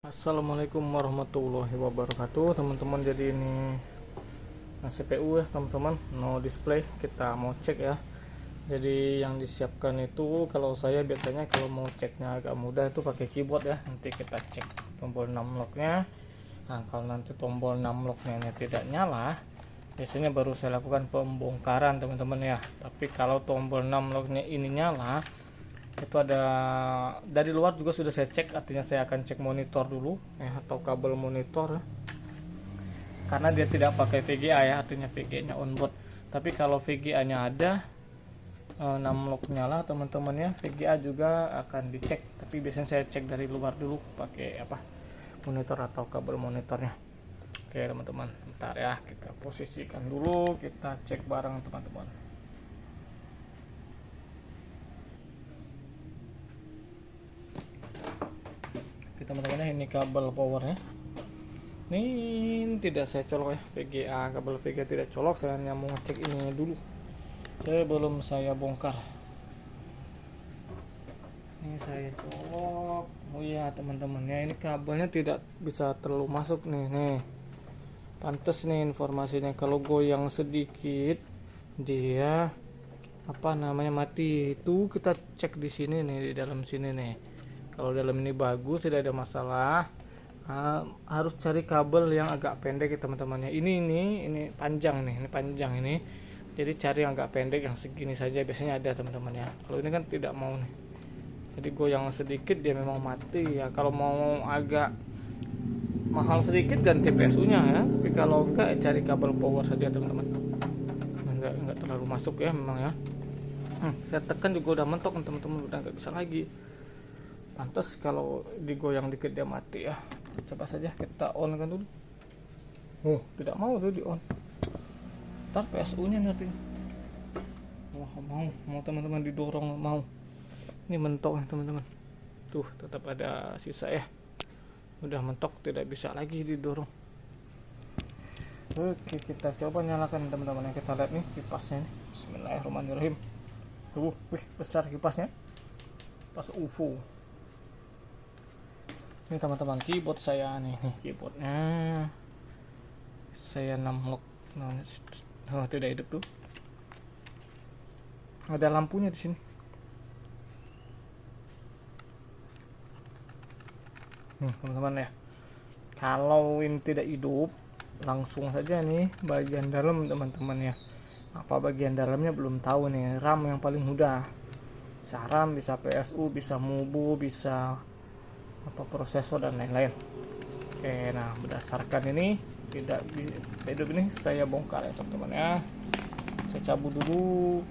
Assalamualaikum warahmatullahi wabarakatuh teman-teman. Jadi ini CPU ya teman-teman, no display. Kita mau cek ya. Jadi yang disiapkan itu, kalau saya biasanya kalau mau ceknya agak mudah itu pakai keyboard ya. Nanti kita cek tombol 6 locknya. Nah kalau nanti tombol 6 locknya ini tidak nyala, biasanya baru saya lakukan pembongkaran teman-teman ya. Tapi kalau tombol 6 locknya ini nyala, itu ada dari luar juga sudah saya cek. Artinya saya akan cek monitor dulu ya, atau kabel monitor ya. Karena dia tidak pakai VGA ya, artinya VGA nya onboard. Tapi kalau VGA nya ada, 6 lock nyala teman-teman ya, VGA juga akan dicek. Tapi biasanya saya cek dari luar dulu pakai monitor atau kabel monitornya. Oke teman-teman, bentar ya, kita posisikan dulu, kita cek bareng teman-teman. Teman-teman ya, ini kabel powernya. Ini tidak saya colok ya, VGA, kabel VGA tidak colok. Saya hanya mau ngecek ini dulu sebelum saya bongkar. Ini saya colok. Oh iya teman-teman ya, ini kabelnya tidak bisa terlalu masuk nih. Pantes nih informasinya, kalau goyang sedikit dia mati. Itu kita cek di sini nih, di dalam sini nih. Kalau dalam ini bagus, tidak ada masalah. Harus cari kabel yang agak pendek ya teman-teman ya. Ini panjang nih, ini panjang ini. Jadi cari yang agak pendek, yang segini saja biasanya ada teman-teman ya. Kalau ini kan tidak mau nih. Jadi goyang sedikit dia memang mati ya. Kalau mau agak mahal sedikit ganti PSU-nya ya. Tapi kalau enggak cari kabel power saja teman-teman. Enggak terlalu masuk ya memang ya. Saya tekan juga udah mentok teman-teman, udah nggak bisa lagi. Pantas kalau digoyang dikit dia mati ya. Coba saja kita on kan dulu. Tidak mau tuh di on. Ntar PSU nya nanti. Wah mau teman-teman didorong mau. Ini mentok ya teman-teman. Tuh tetap ada sisa ya. Udah mentok, tidak bisa lagi didorong. Oke, kita coba nyalakan teman-teman. Kita lihat nih kipasnya nih. Bismillahirrahmanirrahim. Tuh, besar kipasnya. Kipas UFO. Ini teman-teman keyboard saya nih keyboardnya. Saya 6 lock. Tidak hidup tuh. Ada lampunya di sini. Teman-teman ya. Kalau ini tidak hidup, langsung saja nih bagian dalam teman-teman ya. Apa bagian dalamnya belum tahu nih. RAM yang paling mudah. Bisa RAM, bisa PSU, bisa MUBU, bisa prosesor dan lain-lain. Oke, nah berdasarkan ini tidak hidup ini saya bongkar ya teman-teman ya. Saya cabut dulu.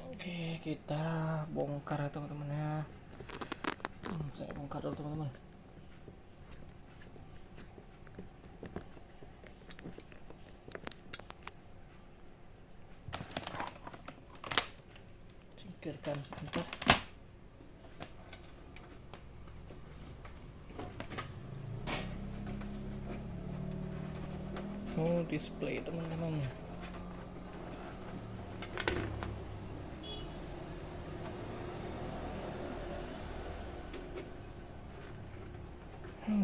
Oke, kita bongkar ya teman-teman ya. Saya bongkar dulu teman-teman. Singkirkan sebentar. Display teman-teman.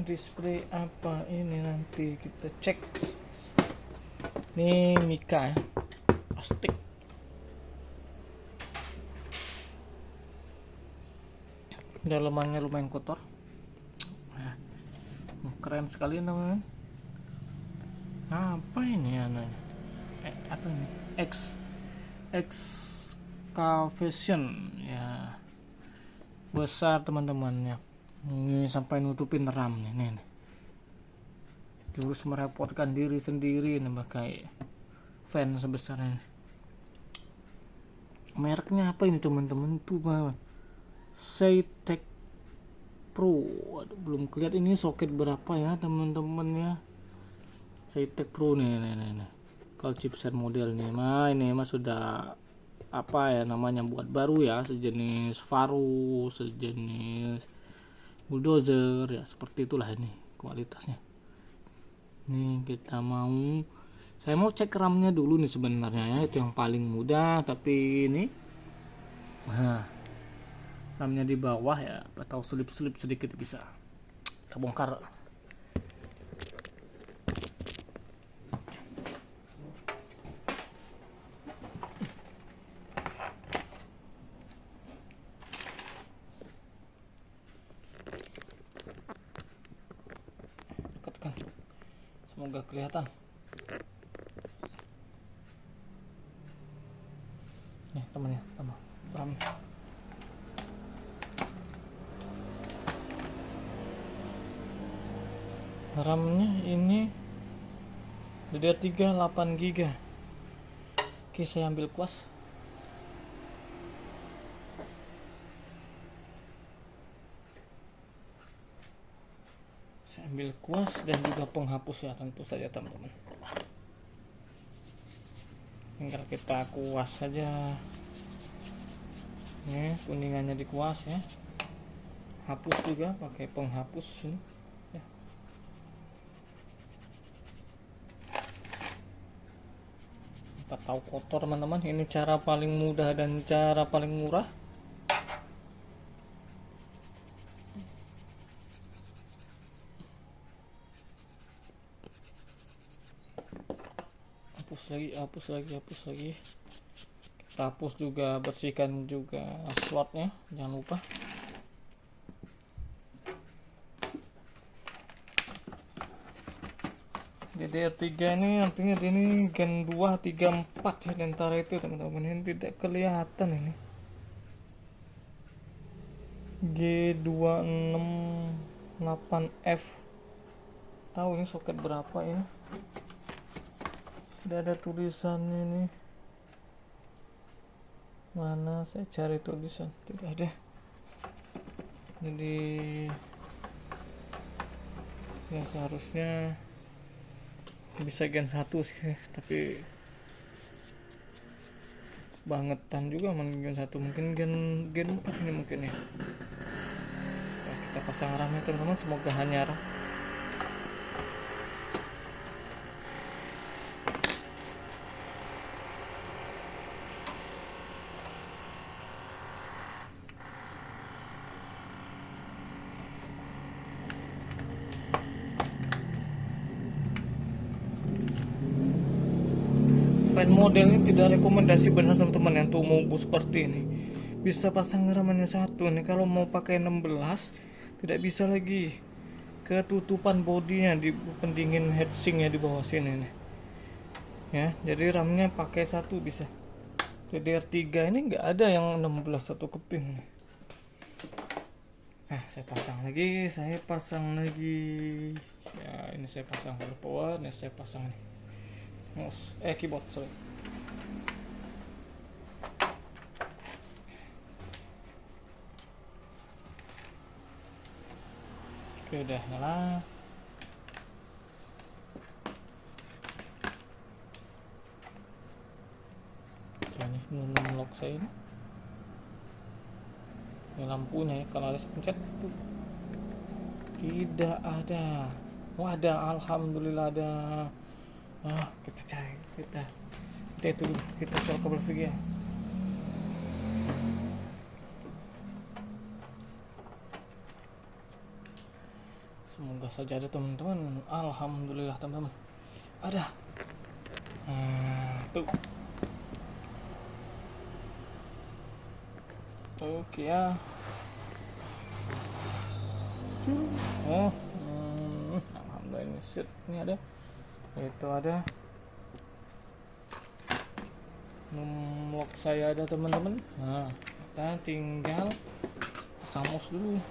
Display apa ini, nanti kita cek. Ini Mika ya, plastik. Dalamannya lumayan kotor. Nah, keren sekali teman-teman. Apa ini anaknya? Apa ini? Excavation ya. Besar teman-teman ya. Ini sampai nutupin RAM nih. Jurus merepotkan diri sendiri nih pakai fan sebesar ini. Mereknya apa ini teman-teman? Tuh banget. Saytech Pro. Aduh, belum kelihatan ini soket berapa ya teman-teman ya. Saytech Pro nih. Kalau chipset model nih ini mah sudah namanya buat baru ya, sejenis Faro, sejenis bulldozer ya, seperti itulah ini kualitasnya. Nih saya mau cek RAM-nya dulu nih sebenarnya ya, itu yang paling mudah. Tapi ini RAM-nya di bawah ya, atau selip-selip sedikit bisa kita bongkar. Dekatkan, semoga kelihatan. Nih temannya, sama RAM. RAM-nya ini DDR3 8 GB. Oke, saya ambil kuas. Saya ambil kuas dan juga penghapus ya, tentu saja teman-teman. Tinggal kita kuas saja. Nih, kuningannya dikuas ya. Hapus juga pakai penghapus ini. Ya. Kita tahu kotor teman-teman. Ini cara paling mudah dan cara paling murah. Hapus lagi. Kita hapus juga, bersihkan juga slotnya, jangan lupa. DDR3 ini artinya ini Gen 2, 3, 4 ya, di antara itu teman-teman. Ini tidak kelihatan ini. G268F. Tahu ini soket berapa ya? Tidak ada tulisannya ini. Mana saya cari tulisan, tidak ada. Jadi ya seharusnya bisa Gen 1 sih, tapi bangetan juga Gen 1, mungkin Gen 4 ini mungkin ya. Nah, kita pasang RAM-nya teman-teman, semoga hanya RAM. Fan model ini tidak rekomendasi benar teman-teman yang untuk mau seperti ini. Bisa pasang RAM-nya satu nih. Kalau mau pakai 16 tidak bisa lagi. Ketutupan bodinya di pendingin heatsinknya di bawah sini nih. Ya, jadi RAM-nya pakai satu bisa. DDR3 ini nggak ada yang 16 satu keping. Nah, saya pasang lagi. Ya, ini saya pasang power, ini saya pasang nih. Mouse, keyboard, sorry. Oke, udah nyala. Ini unlock saya ini. Ini lampunya ya, kalau ada pencet tuh tidak ada. Wah, ada, alhamdulillah ada. Kita cari, kita itu dulu, kita colok kabel VGA. Semoga saja ada teman-teman. Alhamdulillah teman-teman, ada. Tuh. Oke ya. Alhamdulillah ini shoot, ini ada. Itu ada. Numlock saya ada teman-teman. Nah, kita tinggal pasang mouse dulu.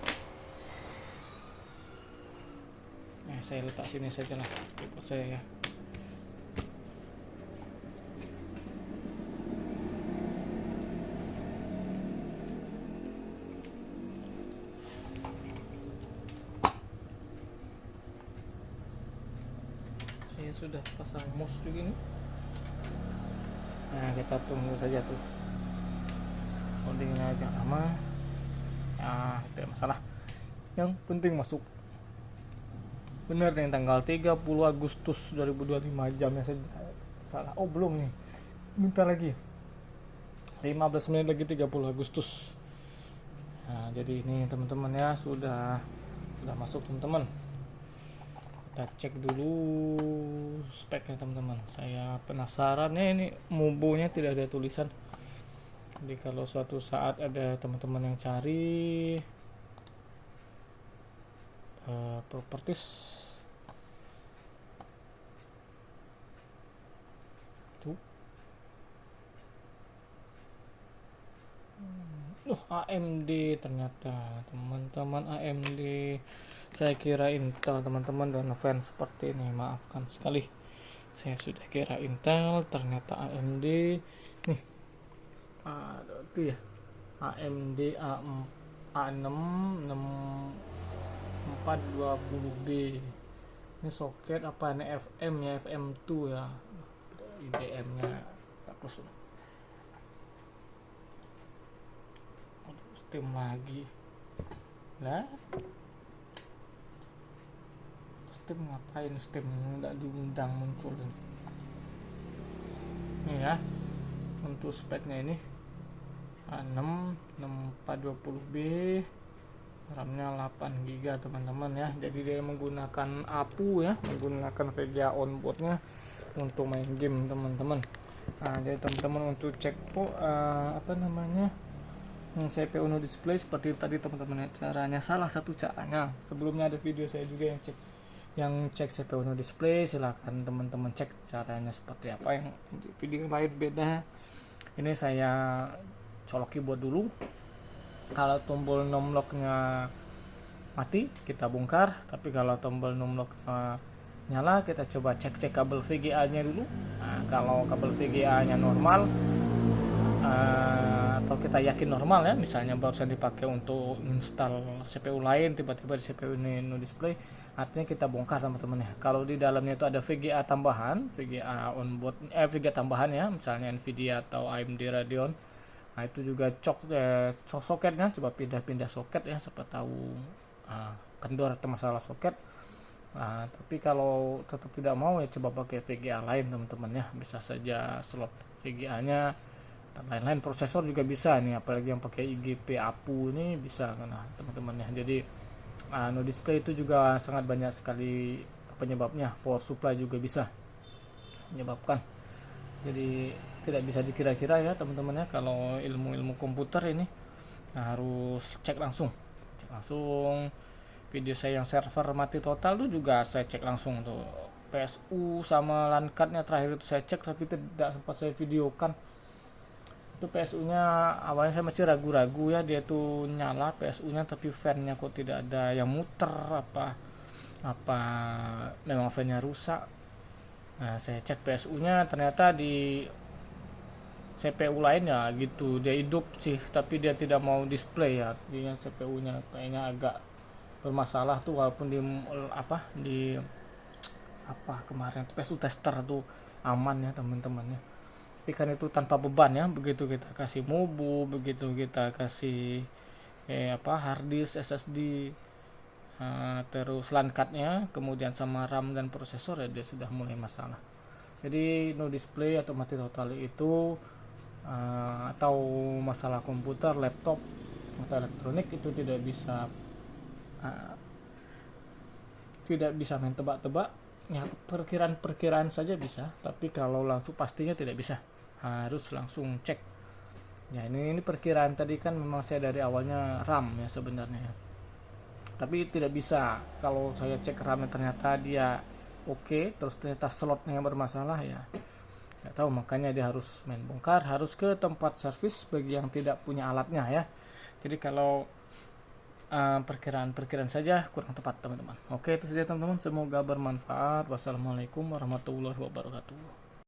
Saya letak sini saja lah, ikut saya ya. Saya sudah pasang mouse juga nih. Nah, kita tunggu saja tuh loadingnya agak lama. Tidak masalah, yang penting masuk. Bener nih, tanggal 30 Agustus 2025, jamnya saja salah. Oh belum nih, bentar lagi, 15 menit lagi 30 Agustus. Nah, jadi ini teman-teman ya sudah masuk teman-teman. Kita cek dulu speknya teman-teman. Saya penasaran ya, ini mubunya tidak ada tulisan. Jadi kalau suatu saat ada teman-teman yang cari properties tuh, AMD ternyata teman-teman, AMD. Saya kira Intel teman-teman, dan fans seperti ini, maafkan sekali. Saya sudah kira Intel, ternyata AMD. Nih, itu ya, AMD A6 6420B. Ini soket apa ini, FM ya, FM2 ya, IDM nya bagus. Steam lagi lah, Steam ngapain, Steam nggak diundang muncul ini ya. Untuk speknya ini A6 6420B, RAM-nya 8GB teman-teman ya. Jadi dia menggunakan APU ya, menggunakan VGA onboardnya untuk main game teman-teman. Nah, jadi teman-teman untuk cek CPU no display seperti tadi teman-teman ya, caranya salah satu caranya. Sebelumnya ada video saya juga yang cek CPU no display, silahkan teman-teman cek caranya seperti apa. Yang video lain beda. Ini saya colok keyboard dulu. Kalau tombol numlocknya mati kita bongkar, tapi kalau tombol numlock nyala kita coba cek kabel VGA nya dulu. Nah, kalau kabel VGA nya normal atau kita yakin normal ya, misalnya barusan dipakai untuk install CPU lain, tiba-tiba di CPU ini no display, artinya kita bongkar teman-teman ya. Kalau di dalamnya itu ada VGA tambahan, VGA onboard, VGA tambahan ya, misalnya Nvidia atau AMD Radeon, nah itu juga soketnya coba pindah soket ya, siapa tahu kendor atau masalah soket. Tapi kalau tetap tidak mau ya coba pakai VGA lain teman-teman ya, bisa saja slot VGA nya dan lain-lain. Prosesor juga bisa nih, apalagi yang pakai IGP APU ini bisa nah teman-teman ya. Jadi no display itu juga sangat banyak sekali penyebabnya. Power supply juga bisa menyebabkan. Jadi tidak bisa dikira-kira ya teman-teman ya, kalau ilmu komputer ini harus cek langsung. Video saya yang server mati total tuh juga saya cek langsung tuh. PSU sama LAN card-nya terakhir itu saya cek, tapi tidak sempat saya videokan. Itu PSU-nya awalnya saya masih ragu-ragu ya, dia tuh nyala PSU-nya tapi fan-nya kok tidak ada yang muter, apa memang fan-nya rusak. Nah, saya cek PSU-nya ternyata di CPU lain ya gitu, dia hidup sih tapi dia tidak mau display ya, artinya CPU-nya kayaknya agak bermasalah tuh, walaupun kemarin PSU tester tuh aman ya teman-teman ya. Tapi kan itu tanpa beban ya, begitu kita kasih mubu, begitu kita kasih hard disk, SSD, terus LAN card-nya, kemudian sama RAM dan prosesor ya, dia sudah mulai masalah. Jadi no display atau mati total itu atau masalah komputer, laptop atau elektronik itu tidak bisa main tebak-tebak ya, perkiraan saja bisa, tapi kalau langsung pastinya tidak bisa, harus langsung cek ya. Ini perkiraan tadi kan memang saya dari awalnya RAM ya sebenarnya, tapi tidak bisa kalau saya cek RAM ternyata dia oke, terus ternyata slotnya yang bermasalah ya nggak tahu, makanya dia harus main bongkar, harus ke tempat servis bagi yang tidak punya alatnya ya. Jadi kalau perkiraan saja kurang tepat teman-teman. Oke, itu saja teman-teman, semoga bermanfaat. Wassalamualaikum warahmatullahi wabarakatuh.